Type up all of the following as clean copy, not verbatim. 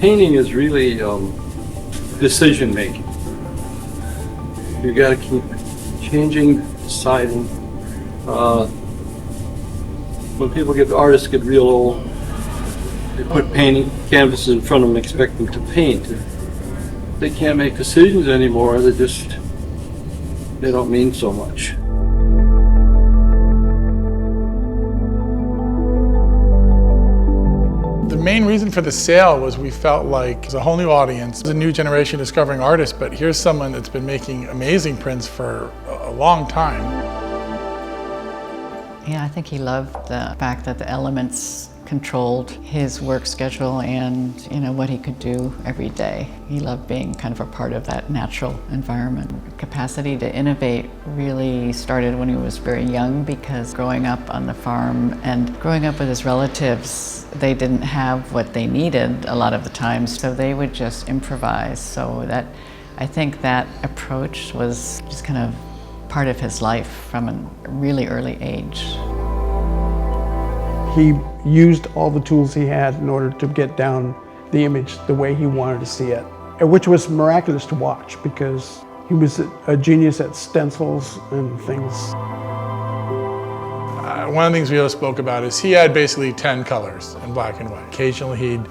painting is really decision making. You got to keep changing, deciding. When artists get real old, they put painting canvases in front of them, expect them to paint. They can't make decisions anymore. They don't mean so much. The main reason for the sale was we felt like it's a whole new audience, a new generation discovering artists, but here's someone that's been making amazing prints for a long time. Yeah, I think he loved the fact that the elements controlled his work schedule and what he could do every day. He loved being kind of a part of that natural environment. Capacity to innovate really started when he was very young, because growing up on the farm and growing up with his relatives, they didn't have what they needed a lot of the times, so they would just improvise. So I think that approach was just kind of part of his life from a really early age. He used all the tools he had in order to get down the image the way he wanted to see it, which was miraculous to watch because he was a genius at stencils and things. One of the things we spoke about is he had basically 10 colors in black and white. Occasionally he'd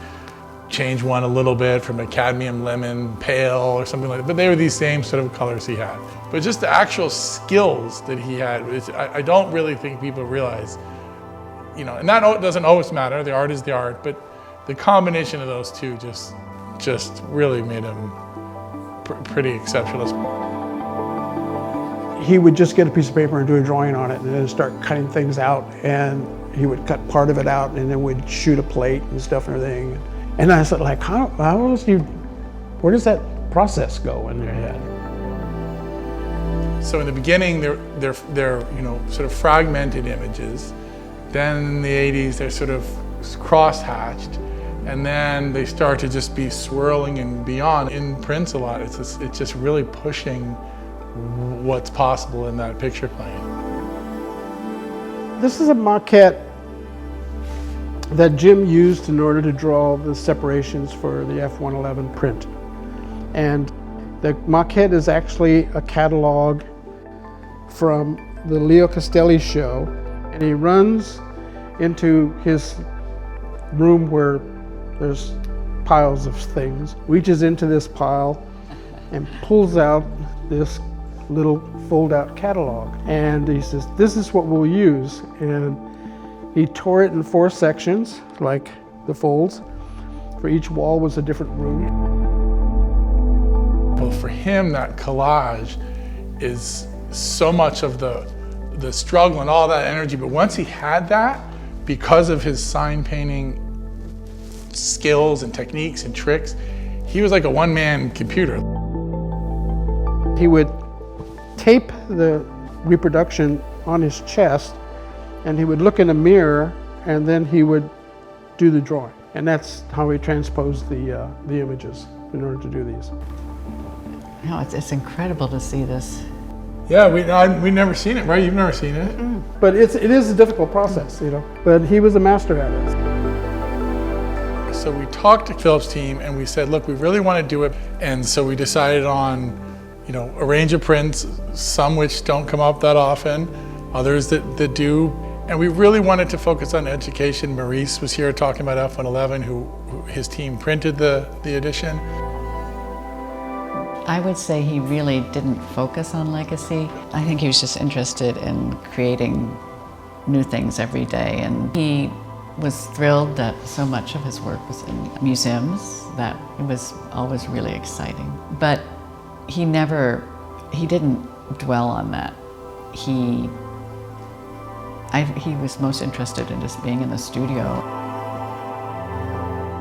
change one a little bit from a cadmium lemon pale or something like that, but they were these same sort of colors he had. But just the actual skills that he had, I don't really think people realize, and that doesn't always matter, the art is the art, but the combination of those two just really made him pretty exceptional. He would just get a piece of paper and do a drawing on it and then start cutting things out, and he would cut part of it out and then would shoot a plate and stuff and everything. And I said, like, where does that process go in your head? So in the beginning, they're sort of fragmented images. Then in the 80s, they're sort of cross-hatched. And then they start to just be swirling and beyond. In prints a lot, it's just really pushing what's possible in that picture plane. This is a maquette that Jim used in order to draw the separations for the F-111 print. And the maquette is actually a catalog from the Leo Castelli show. And he runs into his room where there's piles of things, reaches into this pile and pulls out this little fold-out catalog. And he says, this is what we'll use. And he tore it in 4 sections, like the folds. For each wall was a different room. Well, for him, that collage is so much of the struggle and all that energy, but once he had that, because of his sign painting skills and techniques and tricks, he was like a one-man computer. He would tape the reproduction on his chest, and he would look in a mirror, and then he would do the drawing. And that's how he transposed the images in order to do these. No, it's incredible to see this. Yeah, we've never seen it, right? You've never seen it. Mm. But it is a difficult process, But he was a master at it. So we talked to Philip's team and we said, look, we really want to do it. And so we decided on, a range of prints, some which don't come up that often, others that do. And we really wanted to focus on education. Maurice was here talking about F-111, who his team printed the edition. I would say he really didn't focus on legacy. I think he was just interested in creating new things every day. And he was thrilled that so much of his work was in museums, that it was always really exciting. But he didn't dwell on that. He was most interested in just being in the studio.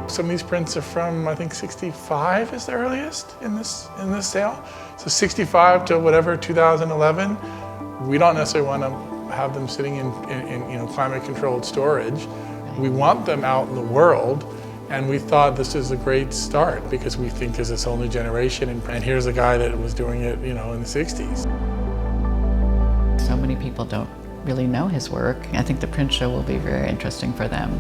Some of these prints are from, I think, 65 is the earliest in this sale. So 65 to whatever, 2011. We don't necessarily want to have them sitting in climate-controlled storage. We want them out in the world, and we thought this is a great start because we think there's this whole new generation, and here's a guy that was doing it, in the 60s. So many people don't really know his work. I think the print show will be very interesting for them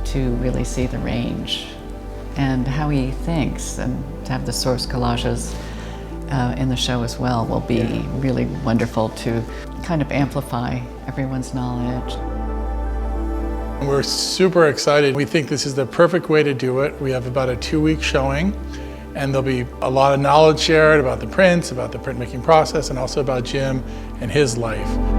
to really see the range and how he thinks, and to have the source collages in the show as well will be really wonderful to kind of amplify everyone's knowledge. We're super excited. We think this is the perfect way to do it. We have about a 2-week showing, and there'll be a lot of knowledge shared about the prints, about the printmaking process, and also about Jim and his life.